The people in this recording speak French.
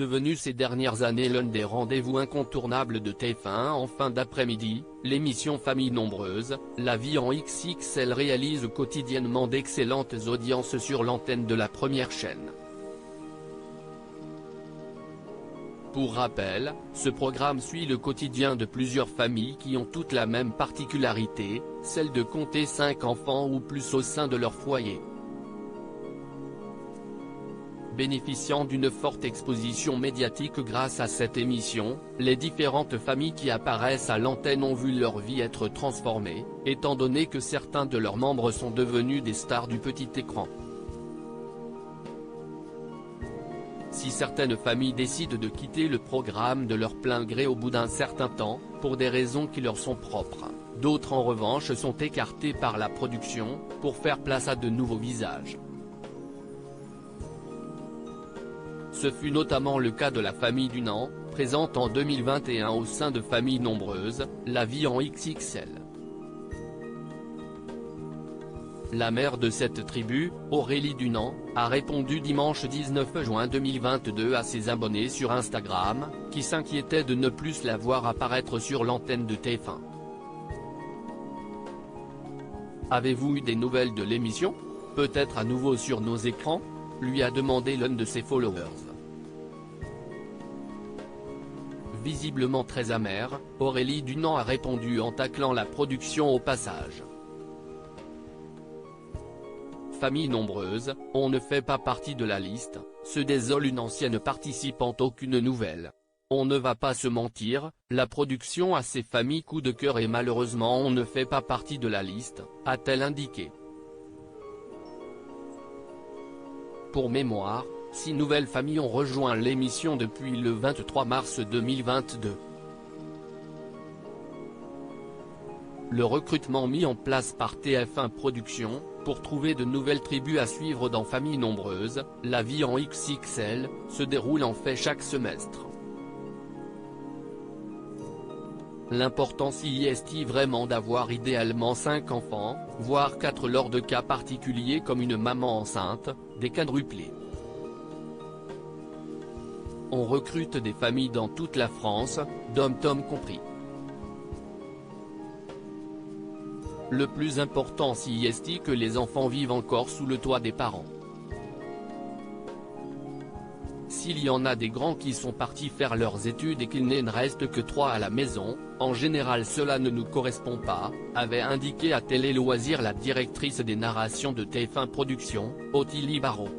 Devenu ces dernières années l'un des rendez-vous incontournables de TF1 en fin d'après-midi, l'émission Famille nombreuse, La vie en XXL réalise quotidiennement d'excellentes audiences sur l'antenne de la première chaîne. Pour rappel, ce programme suit le quotidien de plusieurs familles qui ont toutes la même particularité, celle de compter 5 enfants ou plus au sein de leur foyer. Bénéficiant d'une forte exposition médiatique grâce à cette émission, les différentes familles qui apparaissent à l'antenne ont vu leur vie être transformée, étant donné que certains de leurs membres sont devenus des stars du petit écran. Si certaines familles décident de quitter le programme de leur plein gré au bout d'un certain temps, pour des raisons qui leur sont propres, d'autres en revanche sont écartées par la production, pour faire place à de nouveaux visages. Ce fut notamment le cas de la famille Dunant, présente en 2021 au sein de Famille nombreuse, La vie en XXL. La mère de cette tribu, Aurélie Dunant, a répondu dimanche 19 juin 2022 à ses abonnés sur Instagram, qui s'inquiétaient de ne plus la voir apparaître sur l'antenne de TF1. Avez-vous eu des nouvelles de l'émission? Peut-être à nouveau sur nos écrans? Lui a demandé l'un de ses followers. Visiblement très amère, Aurélie Dunant a répondu en taclant la production au passage. Famille nombreuse, on ne fait pas partie de la liste, se désole une ancienne participante. Aucune nouvelle. On ne va pas se mentir, la production a ses familles coup de cœur et malheureusement on ne fait pas partie de la liste, a-t-elle indiqué. Pour mémoire, 6 nouvelles familles ont rejoint l'émission depuis le 23 mars 2022. Le recrutement mis en place par TF1 Productions, pour trouver de nouvelles tribus à suivre dans Famille nombreuse, La vie en XXL, se déroule en fait chaque semestre. L'importance y est vraiment d'avoir idéalement 5 enfants, voire 4 lors de cas particuliers comme une maman enceinte, des quadruplés. On recrute des familles dans toute la France, dom-tom compris. Le plus important s'y est que les enfants vivent encore sous le toit des parents. S'il y en a des grands qui sont partis faire leurs études et qu'il ne reste que 3 à la maison, en général cela ne nous correspond pas, avait indiqué à Télé Loisirs la directrice des narrations de TF1 Productions, Ottilie Barraud.